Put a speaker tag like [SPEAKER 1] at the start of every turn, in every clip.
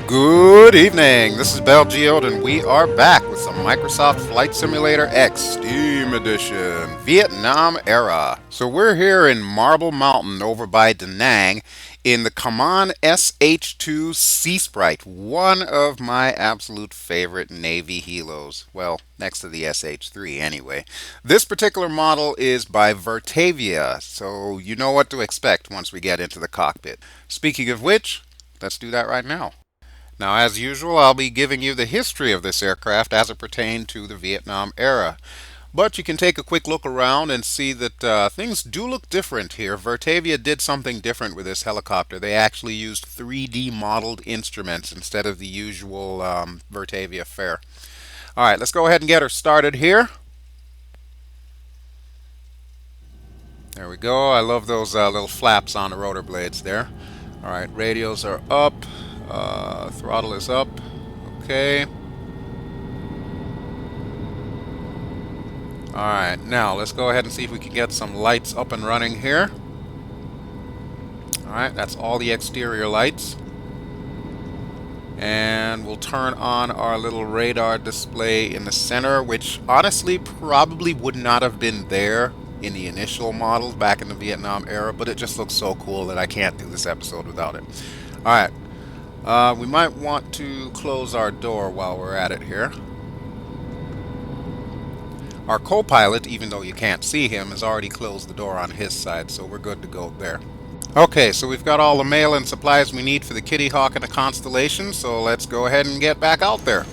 [SPEAKER 1] Good evening. This is BelGeode, and we are back with some Microsoft Flight Simulator X Steam Edition, Vietnam era. So we're here in Marble Mountain over by Da Nang in the Kaman SH-2 Seasprite, one of my absolute favorite Navy helos. Well, next to the SH-3 anyway. This particular model is by Virtavia, so you know what to expect once we get into the cockpit. Speaking of which, let's do that right now. Now, as usual, I'll be giving you the history of this aircraft as it pertained to the Vietnam era. But you can take a quick look around and see that things do look different here. Virtavia did something different with this helicopter. They actually used 3D modeled instruments instead of the usual Virtavia fare. Alright, let's go ahead and get her started here. There we go. I love those little flaps on the rotor blades there. Alright, radios are up. Throttle is up. Okay. Alright, now let's go ahead and see if we can get some lights up and running here. Alright, that's all the exterior lights. And we'll turn on our little radar display in the center, which honestly probably would not have been there in the initial models back in the Vietnam era, but it just looks so cool that I can't do this episode without it. Alright. We might want to close our door while we're at it here. Our co-pilot, even though you can't see him, has already closed the door on his side, so we're good to go there. Okay, so we've got all the mail and supplies we need for the Kitty Hawk and the Constellation, so let's go ahead and get back out there.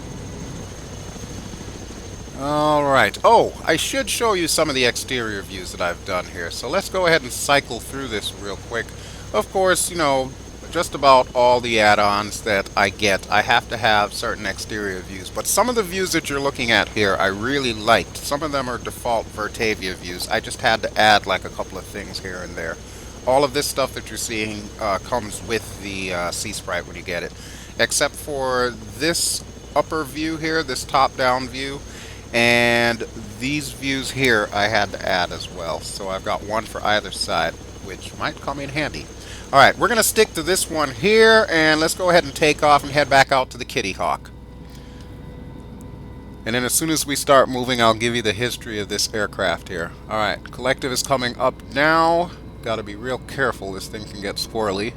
[SPEAKER 1] Alright. Oh, I should show you some of the exterior views that I've done here, so let's go ahead and cycle through this real quick. Of course, you know, just about all the add-ons that I get, I have to have certain exterior views. But some of the views that you're looking at here, I really liked. Some of them are default Virtavia views. I just had to add like a couple of things here and there. All of this stuff that you're seeing comes with the Seasprite when you get it. Except for this upper view here, this top-down view, and these views here I had to add as well. So I've got one for either side, which might come in handy. Alright, we're going to stick to this one here, and let's go ahead and take off and head back out to the Kitty Hawk. And then as soon as we start moving, I'll give you the history of this aircraft here. Alright, collective is coming up now. Got to be real careful, this thing can get squirrely.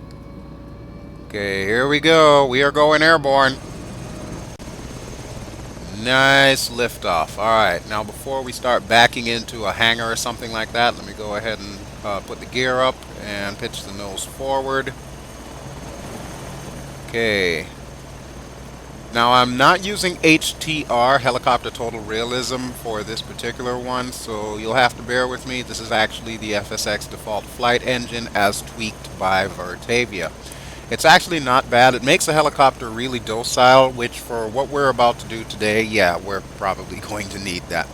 [SPEAKER 1] Okay, here we go. We are going airborne. Nice liftoff. Alright, now before we start backing into a hangar or something like that, let me go ahead and put the gear up and pitch the nose forward. Okay. Now I'm not using HTR, Helicopter Total Realism, for this particular one, so you'll have to bear with me. This is actually the FSX default flight engine as tweaked by Virtavia. It's actually not bad. It makes the helicopter really docile, which for what we're about to do today, yeah, we're probably going to need that.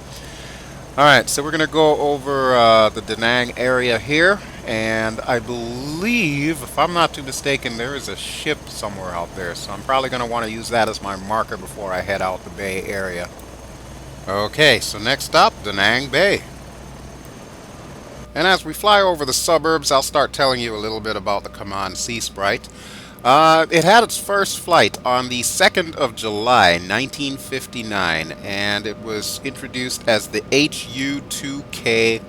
[SPEAKER 1] Alright, so we're going to go over the Da Nang area here, and I believe, if I'm not too mistaken, there is a ship somewhere out there, so I'm probably going to want to use that as my marker before I head out the bay area. Okay, so next stop, Da Nang Bay. And as we fly over the suburbs, I'll start telling you a little bit about the Kaman Seasprite. It had its first flight on the 2nd of July, 1959, and it was introduced as the HU-2K-1.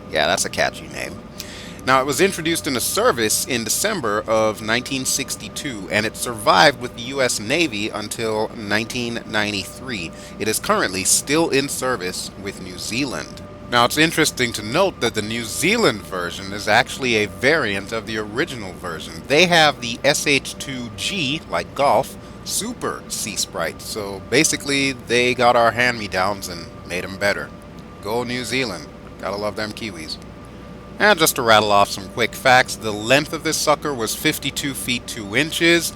[SPEAKER 1] Yeah, that's a catchy name. Now, it was introduced into service in December of 1962, and it survived with the U.S. Navy until 1993. It is currently still in service with New Zealand. Now, it's interesting to note that the New Zealand version is actually a variant of the original version. They have the SH-2G, like golf, Super Seasprite. So basically, they got our hand-me-downs and made them better. Go New Zealand. Gotta love them Kiwis. And just to rattle off some quick facts, the length of this sucker was 52 feet 2 inches,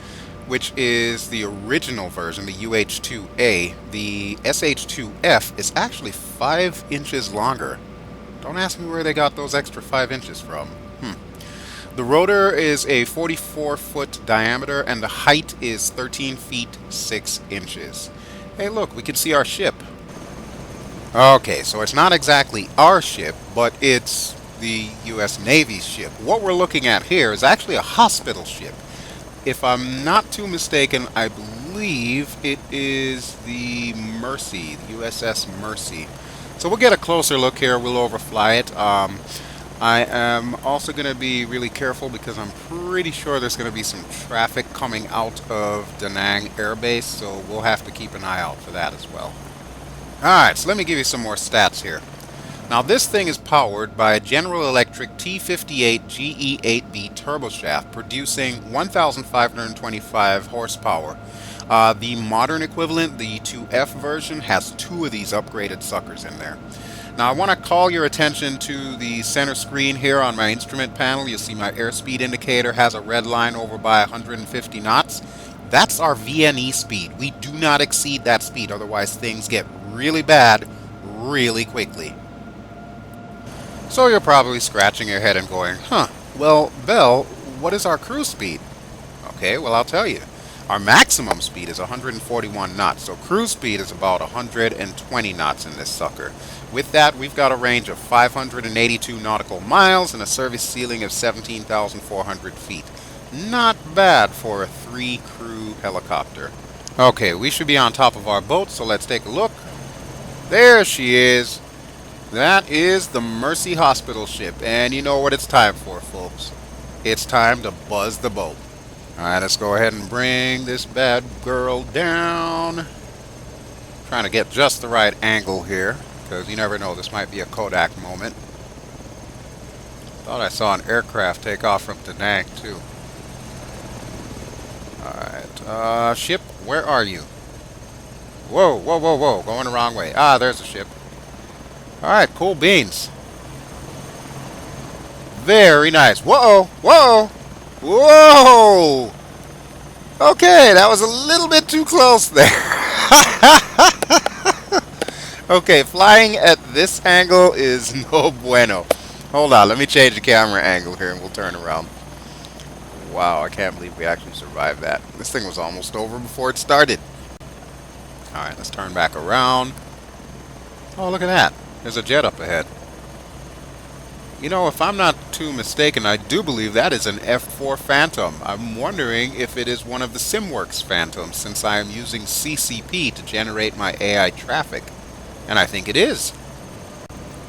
[SPEAKER 1] which is the original version, the UH-2A. The SH-2F is actually 5 inches longer. Don't ask me where they got those extra 5 inches from. The rotor is a 44-foot diameter, and the height is 13 feet 6 inches. Hey, look, we can see our ship. Okay, so it's not exactly our ship, but it's the U.S. Navy's ship. What we're looking at here is actually a hospital ship. If I'm not too mistaken, I believe it is the Mercy, the USS Mercy. So we'll get a closer look here. We'll overfly it. I am also going to be really careful because I'm pretty sure there's going to be some traffic coming out of Da Nang Air Base, so we'll have to keep an eye out for that as well. Alright, so let me give you some more stats here. Now this thing is powered by a General Electric T58 GE8B turboshaft producing 1,525 horsepower. The modern equivalent, the 2F version, has two of these upgraded suckers in there. Now I want to call your attention to the center screen here on my instrument panel. You'll see my airspeed indicator has a red line over by 150 knots. That's our VNE speed. We do not exceed that speed, otherwise things get really bad really quickly. So you're probably scratching your head and going, well, Bell, what is our cruise speed? Okay, well, I'll tell you. Our maximum speed is 141 knots, so cruise speed is about 120 knots in this sucker. With that, we've got a range of 582 nautical miles and a service ceiling of 17,400 feet. Not bad for a 3-crew helicopter. Okay, we should be on top of our boat, so let's take a look. There she is. That is the Mercy Hospital ship, and you know what it's time for, folks. It's time to buzz the boat. Alright, let's go ahead and bring this bad girl down. Trying to get just the right angle here, because you never know, this might be a Kodak moment. Thought I saw an aircraft take off from Da Nang, too. Alright, ship, where are you? Whoa, whoa, whoa, whoa, going the wrong way. Ah, there's a ship. Alright, cool beans. Very nice. Whoa, whoa, whoa! Okay, that was a little bit too close there. Okay, flying at this angle is no bueno. Hold on, let me change the camera angle here and we'll turn around. Wow, I can't believe we actually survived that. This thing was almost over before it started. Alright, let's turn back around. Oh, look at that. There's a jet up ahead. You know, if I'm not too mistaken, I do believe that is an F4 Phantom. I'm wondering if it is one of the SimWorks Phantoms, since I am using CCP to generate my AI traffic. And I think it is.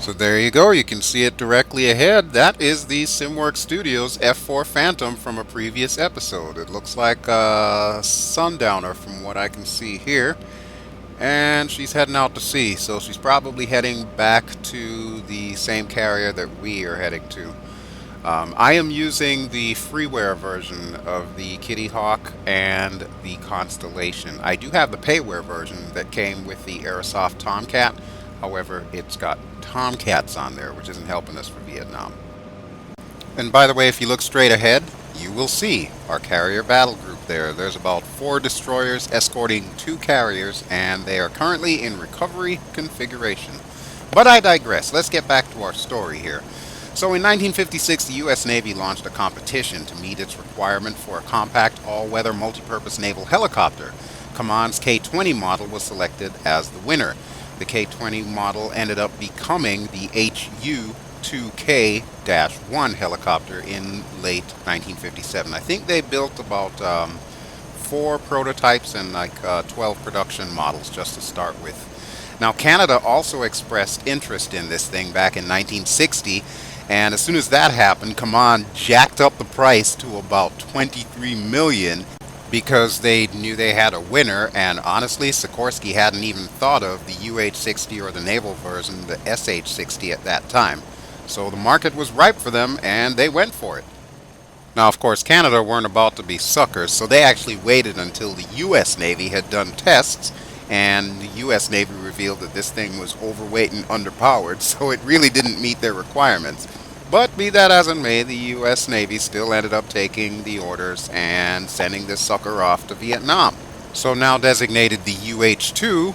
[SPEAKER 1] So there you go, you can see it directly ahead. That is the SimWorks Studios F4 Phantom from a previous episode. It looks like a sundowner from what I can see here. And she's heading out to sea, so she's probably heading back to the same carrier that we are heading to. I am using the freeware version of the Kitty Hawk and the Constellation. I do have the Payware version that came with the Aerosoft Tomcat. However, it's got Tomcats on there, which isn't helping us for Vietnam. And by the way, if you look straight ahead, you will see our carrier battle group there. There's about 4 destroyers escorting 2 carriers, and they are currently in recovery configuration. But I digress. Let's get back to our story here. So in 1956, the U.S. Navy launched a competition to meet its requirement for a compact, all-weather, multi-purpose naval helicopter. Kaman's K-20 model was selected as the winner. The K-20 model ended up becoming the HU-2K-1 helicopter in late 1957. I think they built about 4 prototypes and like 12 production models just to start with. Now, Canada also expressed interest in this thing back in 1960, and as soon as that happened, Kaman jacked up the price to about $23 million because they knew they had a winner, and honestly, Sikorsky hadn't even thought of the UH-60 or the naval version, the SH-60 at that time. So the market was ripe for them, and they went for it. Now, of course, Canada weren't about to be suckers, so they actually waited until the U.S. Navy had done tests, and the U.S. Navy revealed that this thing was overweight and underpowered, so it really didn't meet their requirements. But be that as it may, the U.S. Navy still ended up taking the orders and sending this sucker off to Vietnam. So now designated the UH-2,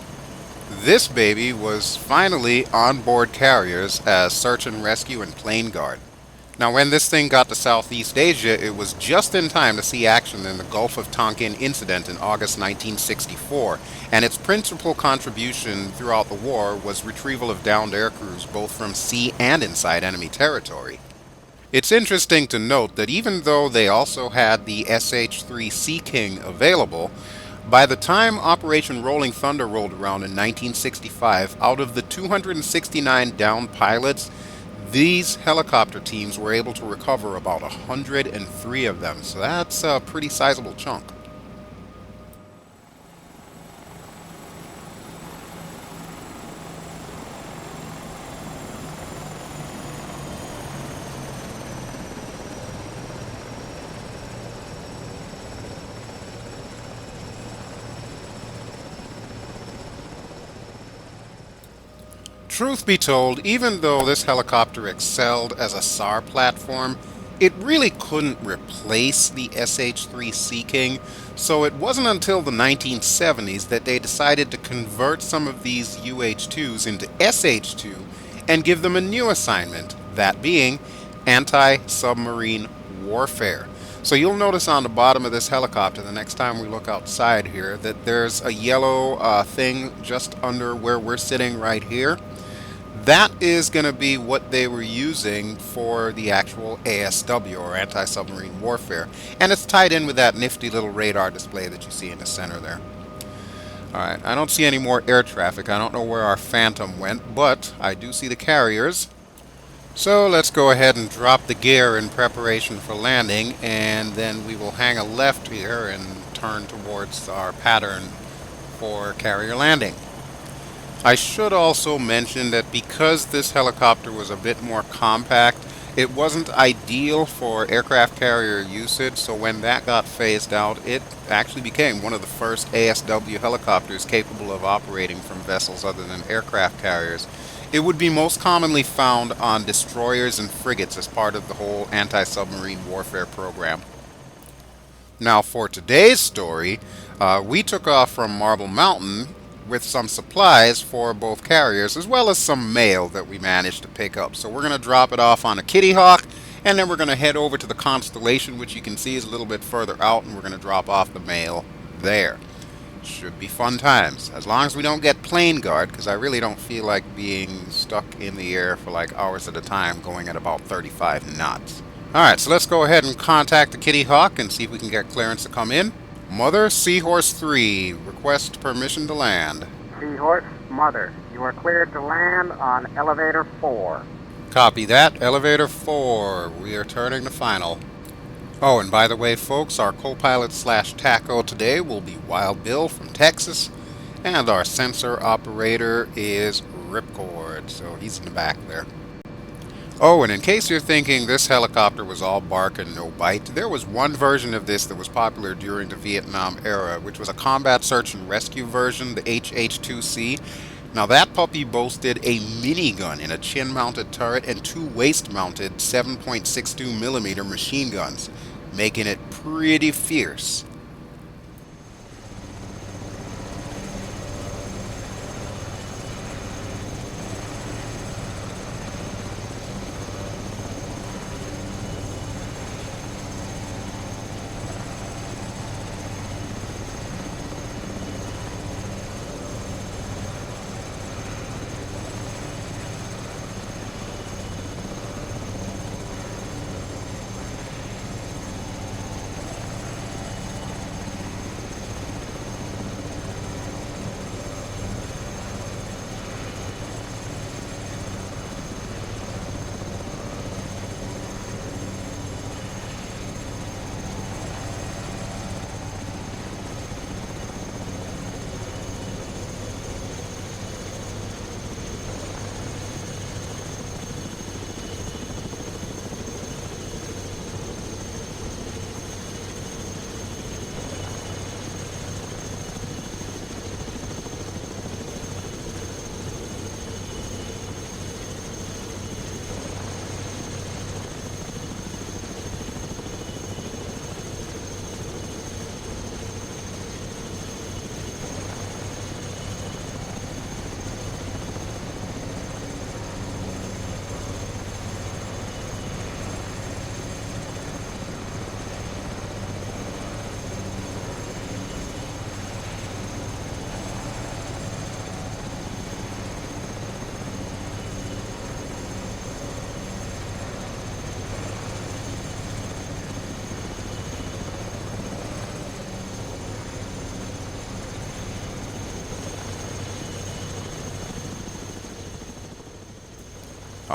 [SPEAKER 1] this baby was finally on board carriers as search and rescue and plane guard. Now, when this thing got to Southeast Asia, it was just in time to see action in the Gulf of Tonkin Incident in August 1964, and its principal contribution throughout the war was retrieval of downed aircrews both from sea and inside enemy territory. It's interesting to note that even though they also had the SH-3 Sea King available, by the time Operation Rolling Thunder rolled around in 1965, out of the 269 downed pilots, these helicopter teams were able to recover about 103 of them. So that's a pretty sizable chunk. Truth be told, even though this helicopter excelled as a SAR platform, it really couldn't replace the SH-3 Sea King, so it wasn't until the 1970s that they decided to convert some of these UH-2s into SH-2 and give them a new assignment, that being anti-submarine warfare. So you'll notice on the bottom of this helicopter the next time we look outside here that there's a yellow thing just under where we're sitting right here. That is going to be what they were using for the actual ASW, or anti-submarine warfare. And it's tied in with that nifty little radar display that you see in the center there. Alright, I don't see any more air traffic. I don't know where our Phantom went, but I do see the carriers. So let's go ahead and drop the gear in preparation for landing, and then we will hang a left here and turn towards our pattern for carrier landing. I should also mention that because this helicopter was a bit more compact, it wasn't ideal for aircraft carrier usage, so when that got phased out, it actually became one of the first ASW helicopters capable of operating from vessels other than aircraft carriers. It would be most commonly found on destroyers and frigates as part of the whole anti-submarine warfare program. Now for today's story, we took off from Marble Mountain with some supplies for both carriers, as well as some mail that we managed to pick up. So we're going to drop it off on a Kitty Hawk, and then we're going to head over to the Constellation, which you can see is a little bit further out, and we're going to drop off the mail there. Should be fun times, as long as we don't get plane guard, because I really don't feel like being stuck in the air for like hours at a time going at about 35 knots. Alright, so let's go ahead and contact the Kitty Hawk and see if we can get clearance to come in. Mother Seahorse 3, request permission to land.
[SPEAKER 2] Seahorse, Mother, you are cleared to land on elevator 4.
[SPEAKER 1] Copy that, elevator 4. We are turning to final. Oh, and by the way, folks, our co-pilot slash TACO today will be Wild Bill from Texas, and our sensor operator is Ripcord, so he's in the back there. Oh, and in case you're thinking this helicopter was all bark and no bite, there was one version of this that was popular during the Vietnam era, which was a combat search and rescue version, the HH-2C. Now that puppy boasted a minigun in a chin-mounted turret and two waist-mounted 7.62mm machine guns, making it pretty fierce.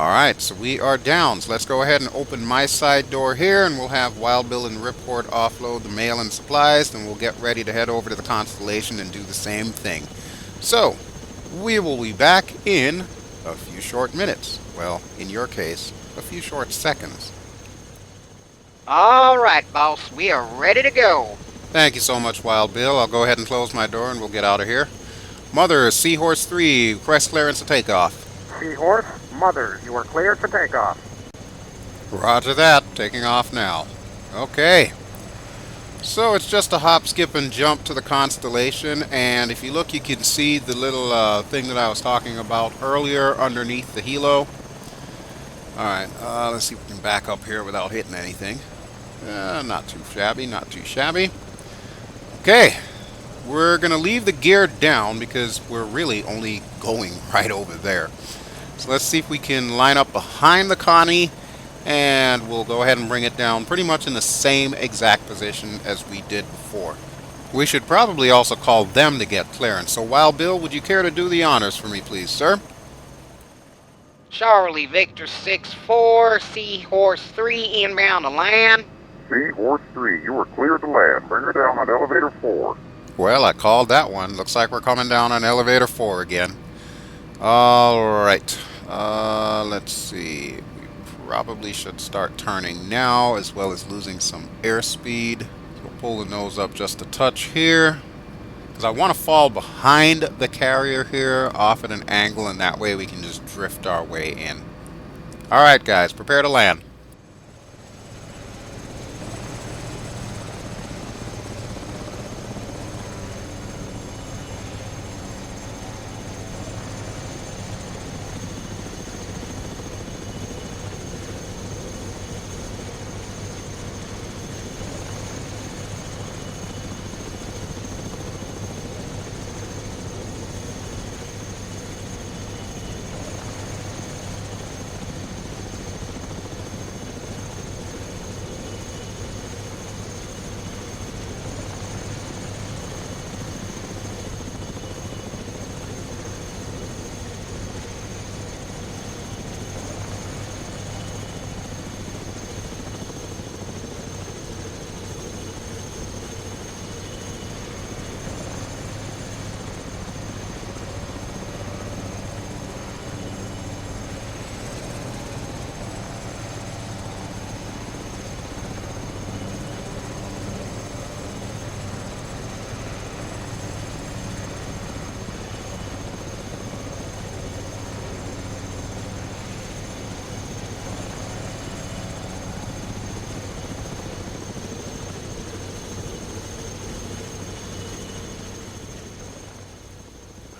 [SPEAKER 1] Alright, so we are down. So let's go ahead and open my side door here, and we'll have Wild Bill and Ripcord offload the mail and supplies, then we'll get ready to head over to the Constellation and do the same thing. So, we will be back in a few short minutes. Well, in your case, a few short seconds.
[SPEAKER 3] Alright, boss, we are ready to go.
[SPEAKER 1] Thank you so much, Wild Bill. I'll go ahead and close my door and we'll get out of here. Mother, Seahorse 3, request clearance to takeoff.
[SPEAKER 2] Seahorse, Mother, you are cleared for takeoff.
[SPEAKER 1] Roger that. Taking off now. Okay. So it's just a hop, skip, and jump to the Constellation, and if you look, you can see the little thing that I was talking about earlier underneath the helo. Alright, let's see if we can back up here without hitting anything. Not too shabby, not too shabby. Okay. We're going to leave the gear down because we're really only going right over there. So let's see if we can line up behind the Connie, and we'll go ahead and bring it down pretty much in the same exact position as we did before. We should probably also call them to get clearance. So Wild Bill, would you care to do the honors for me, please, sir?
[SPEAKER 3] Charlie Victor 6-4, Seahorse 3 inbound to land.
[SPEAKER 4] Seahorse 3, you are cleared to land. Bring her down on elevator 4.
[SPEAKER 1] Well, I called that one. Looks like we're coming down on elevator 4 again. Alright. Let's see. We probably should start turning now, as well as losing some airspeed. We'll pull the nose up just a touch here, because I want to fall behind the carrier here, off at an angle, and that way we can just drift our way in. Alright, guys. Prepare to land.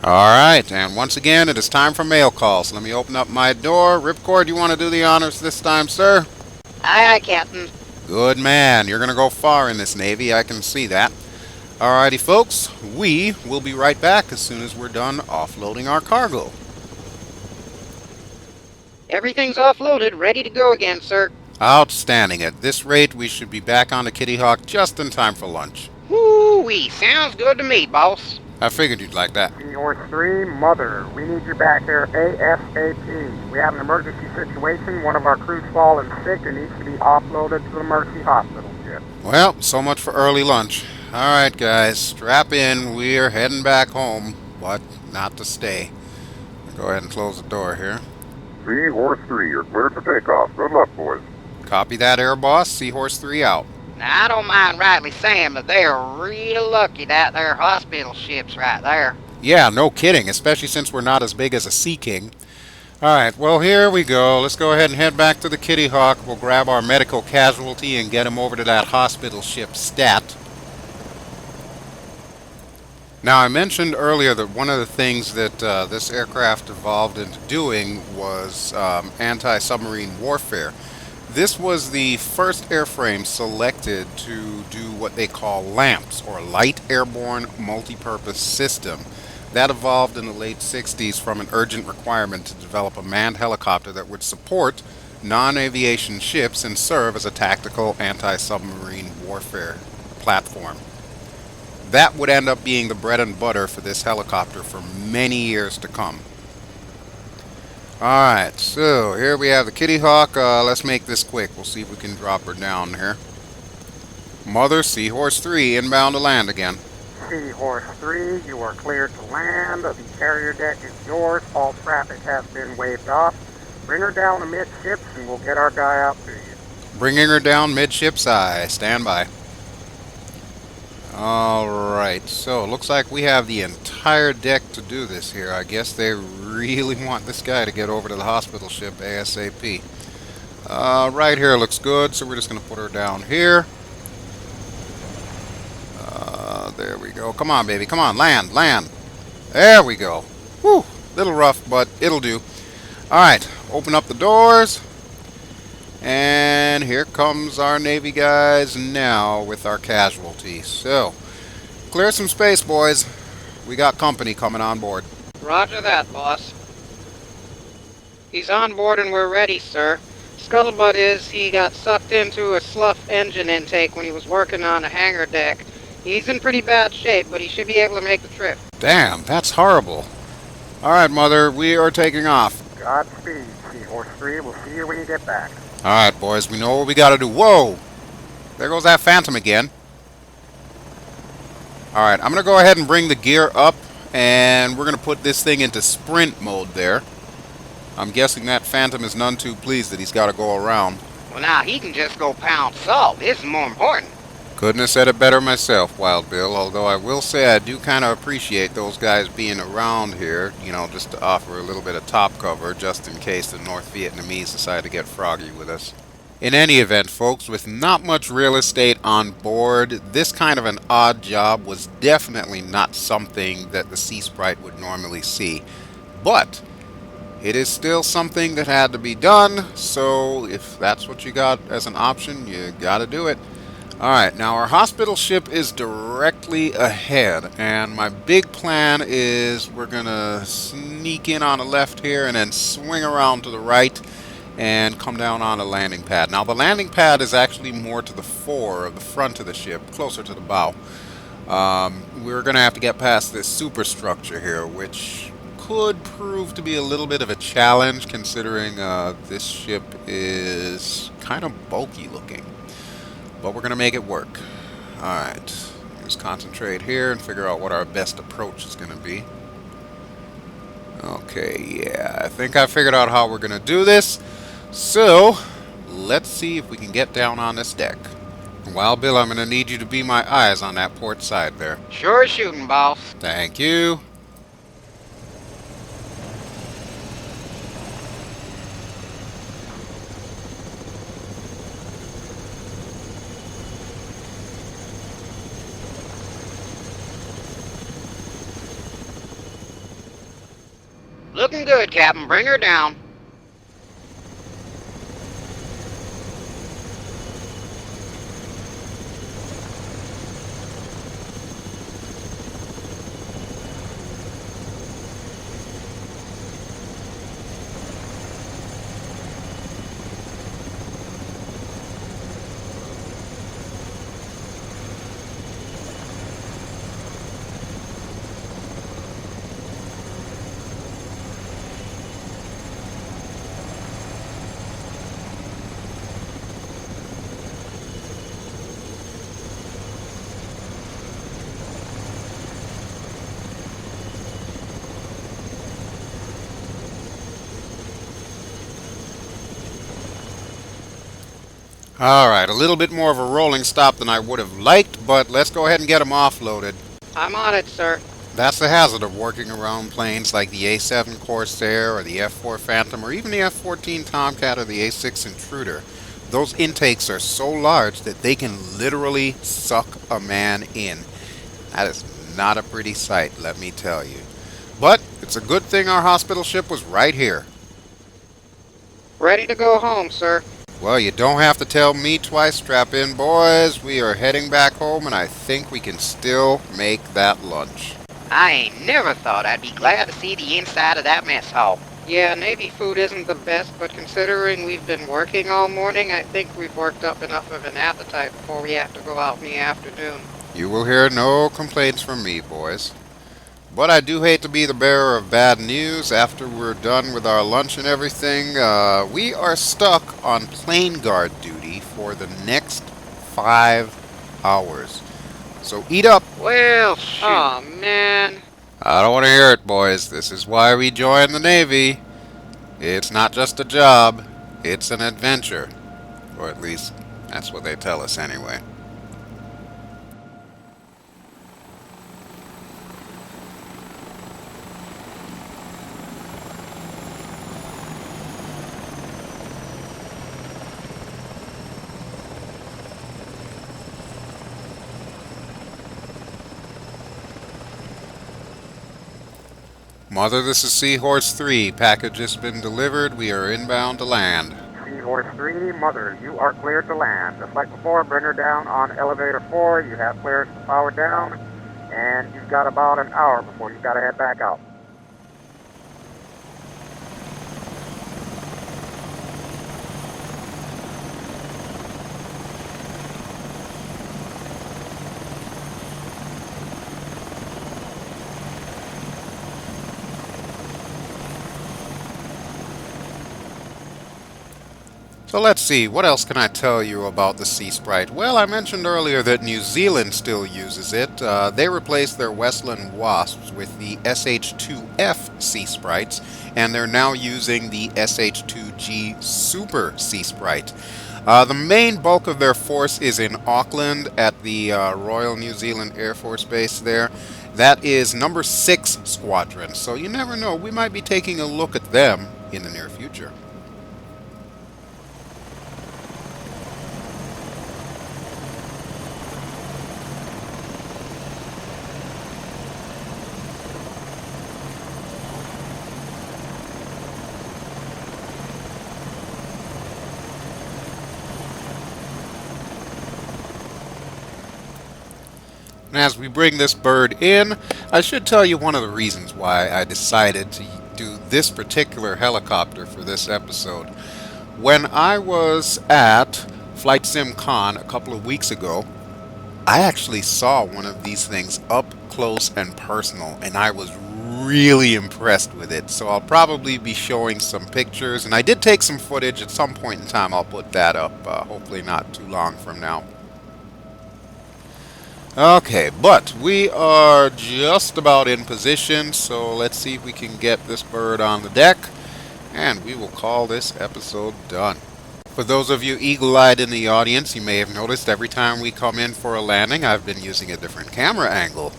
[SPEAKER 1] Alright, and once again, it is time for mail calls. So let me open up my door. Ripcord, you want to do the honors this time, sir?
[SPEAKER 3] Aye, aye, Captain.
[SPEAKER 1] Good man. You're going to go far in this Navy. I can see that. Alrighty, folks. We will be right back as soon as we're done offloading our cargo.
[SPEAKER 3] Everything's offloaded, ready to go again, sir.
[SPEAKER 1] Outstanding. At this rate, we should be back on the Kitty Hawk just in time for lunch.
[SPEAKER 3] Woo-wee, sounds good to me, boss.
[SPEAKER 1] I figured you'd like that.
[SPEAKER 2] Seahorse 3, Mother, we need you back here ASAP. We have an emergency situation. One of our crew's fallen sick and needs to be offloaded to the Mercy Hospital ship.
[SPEAKER 1] Well, so much for early lunch. Alright, guys, strap in. We're heading back home, but not to stay. Go ahead and close the door here.
[SPEAKER 4] Seahorse 3, you're cleared for takeoff. Good luck, boys.
[SPEAKER 1] Copy that, Air Boss. Seahorse 3 out.
[SPEAKER 3] Now, I don't mind rightly saying, but they're real lucky that there hospital ship's right there.
[SPEAKER 1] Yeah, no kidding, especially since we're not as big as a Sea King. Alright, well, here we go. Let's go ahead and head back to the Kitty Hawk. We'll grab our medical casualty and get him over to that hospital ship stat. Now, I mentioned earlier that one of the things that this aircraft evolved into doing was anti-submarine warfare. This was the first airframe selected to do what they call LAMPS, or Light Airborne Multipurpose System. That evolved in the late 60s from an urgent requirement to develop a manned helicopter that would support non-aviation ships and serve as a tactical anti-submarine warfare platform. That would end up being the bread and butter for this helicopter for many years to come. Alright, so here we have the Kitty Hawk. Let's make this quick. We'll see if we can drop her down here. Mother, Seahorse 3, inbound to land again.
[SPEAKER 2] Seahorse 3, you are cleared to land. The carrier deck is yours. All traffic has been waved off. Bring her down to midships and we'll get our guy out to you.
[SPEAKER 1] Bringing her down midships eye. Stand by. Alright, so looks like we have the entire deck to do this here. I guess they really want this guy to get over to the hospital ship ASAP. Right here looks good, so we're just going to put her down here. There we go. Come on, baby. Come on, land, land. There we go. Whew, little rough, but it'll do. Alright, open up the doors. And here comes our Navy guys now with our casualty. So, clear some space, boys. We got company coming on board.
[SPEAKER 3] Roger that, boss. He's on board and we're ready, sir. Scuttlebutt is he got sucked into a slough engine intake when he was working on a hangar deck. He's in pretty bad shape, but he should be able to make the trip.
[SPEAKER 1] Damn, that's horrible. Alright, Mother, we are taking off.
[SPEAKER 2] Godspeed, Seahorse 3. We'll see you when you get back.
[SPEAKER 1] Alright, boys, we know what we gotta do. Whoa! There goes that Phantom again. Alright, I'm gonna go ahead and bring the gear up, and we're gonna put this thing into sprint mode there. I'm guessing that Phantom is none too pleased that he's gotta go around.
[SPEAKER 3] Well, now he can just go pound salt. This is more important.
[SPEAKER 1] Couldn't have said it better myself, Wild Bill, although I will say I do kind of appreciate those guys being around here, you know, just to offer a little bit of top cover, just in case the North Vietnamese decide to get froggy with us. In any event, folks, with not much real estate on board, this kind of an odd job was definitely not something that the Seasprite would normally see. But it is still something that had to be done, so if that's what you got as an option, you gotta do it. Alright, now our hospital ship is directly ahead, and my big plan is we're gonna sneak in on the left here and then swing around to the right and come down on the landing pad. Now the landing pad is actually more to the fore of the front of the ship, closer to the bow. We're gonna have to get past this superstructure here, which could prove to be a little bit of a challenge considering this ship is kind of bulky looking. But we're going to make it work. Alright, let's concentrate here and figure out what our best approach is going to be. Okay, yeah, I think I figured out how we're going to do this. So, let's see if we can get down on this deck. Wild Bill, I'm going to need you to be my eyes on that port side there.
[SPEAKER 3] Sure shooting, boss.
[SPEAKER 1] Thank you.
[SPEAKER 3] Looking good, Captain. Bring her down.
[SPEAKER 1] Alright, a little bit more of a rolling stop than I would have liked, but let's go ahead and get them offloaded.
[SPEAKER 3] I'm on it, sir.
[SPEAKER 1] That's the hazard of working around planes like the A-7 Corsair or the F-4 Phantom or even the F-14 Tomcat or the A-6 Intruder. Those intakes are so large that they can literally suck a man in. That is not a pretty sight, let me tell you. But it's a good thing our hospital ship was right here.
[SPEAKER 3] Ready to go home, sir.
[SPEAKER 1] Well, you don't have to tell me twice. Strap in, boys. We are heading back home, and I think we can still make that lunch.
[SPEAKER 3] I ain't never thought I'd be glad to see the inside of that mess hall. Yeah, Navy food isn't the best, but considering we've been working all morning, I think we've worked up enough of an appetite before we have to go out in the afternoon.
[SPEAKER 1] You will hear no complaints from me, boys. But I do hate to be the bearer of bad news. After we're done with our lunch and everything, we are stuck on plane guard duty for the next 5 hours. So eat up.
[SPEAKER 3] Well, shoot. Oh, man.
[SPEAKER 1] I don't want to hear it, boys. This is why we joined the Navy. It's not just a job, it's an adventure. Or at least, that's what they tell us anyway. Mother, this is Seahorse 3. Package has been delivered. We are inbound to land.
[SPEAKER 2] Seahorse 3, Mother, you are cleared to land. Just like before, bring her down on elevator 4. You have clearance to power down, and you've got about an hour before you've got to head back out.
[SPEAKER 1] So let's see, what else can I tell you about the Seasprite? Well, I mentioned earlier that New Zealand still uses it. They replaced their Westland Wasps with the SH-2F Seasprites, and they're now using the SH-2G Super Seasprite. The main bulk of their force is in Auckland at the Royal New Zealand Air Force Base there. That is number 6 Squadron, so you never know, we might be taking a look at them in the near future. And as we bring this bird in, I should tell you one of the reasons why I decided to do this particular helicopter for this episode. When I was at FlightSimCon a couple of weeks ago, I actually saw one of these things up close and personal, and I was really impressed with it. So I'll probably be showing some pictures, and I did take some footage at some point in time. I'll put that up, hopefully not too long from now. Okay, but we are just about in position, so let's see if we can get this bird on the deck, and we will call this episode done. For those of you eagle-eyed in the audience, you may have noticed every time we come in for a landing, I've been using a different camera angle.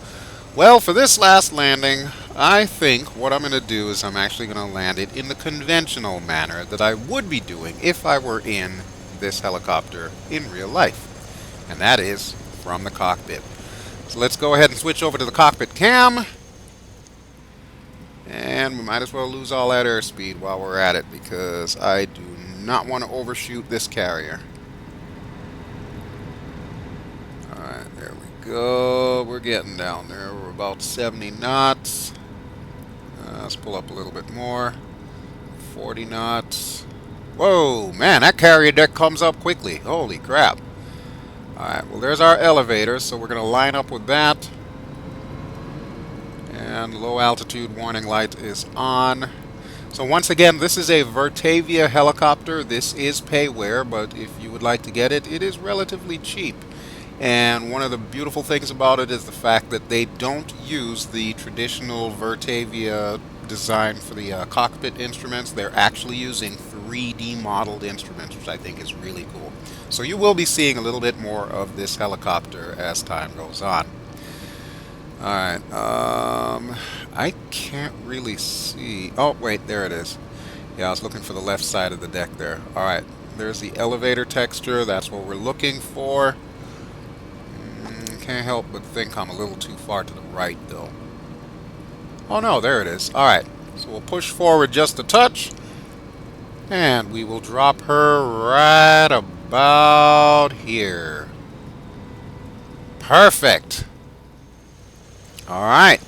[SPEAKER 1] Well, for this last landing, I think what I'm going to do is I'm actually going to land it in the conventional manner that I would be doing if I were in this helicopter in real life, and that is from the cockpit. So let's go ahead and switch over to the cockpit cam. And we might as well lose all that airspeed while we're at it, because I do not want to overshoot this carrier. Alright, there we go. We're getting down there. We're about 70 knots. Let's pull up a little bit more. 40 knots. Whoa, man, that carrier deck comes up quickly. Holy crap. Alright, well there's our elevator, so we're going to line up with that. And low altitude warning light is on. So once again, this is a Virtavia helicopter. This is Payware, but if you would like to get it, it is relatively cheap. And one of the beautiful things about it is the fact that they don't use the traditional Virtavia design for the cockpit instruments. They're actually using 3D modeled instruments, which I think is really cool. So you will be seeing a little bit more of this helicopter as time goes on. Alright, I can't really see... Oh, wait, there it is. Yeah, I was looking for the left side of the deck there. Alright, there's the elevator texture. That's what we're looking for. Can't help but think I'm a little too far to the right, though. Oh, no, there it is. Alright, so we'll push forward just a touch. And we will drop her right about here. Perfect. Alright,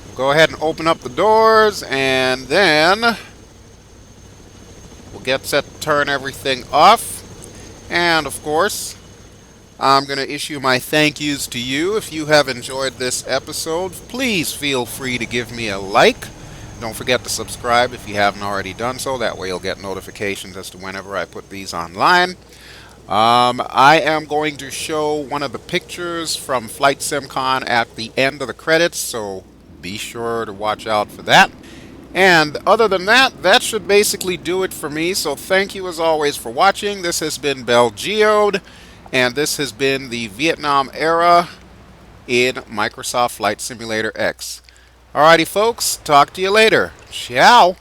[SPEAKER 1] we'll go ahead and open up the doors, and then we'll get set to turn everything off. And of course, I'm going to issue my thank yous to you. If you have enjoyed this episode, please feel free to give me a like. Don't forget to subscribe if you haven't already done so. That way you'll get notifications as to whenever I put these online. I am going to show one of the pictures from FlightSimCon at the end of the credits, so be sure to watch out for that. And other than that, that should basically do it for me. So thank you as always for watching. This has been BelGeode, and this has been the Vietnam era in Microsoft Flight Simulator X. Alrighty folks, talk to you later. Ciao!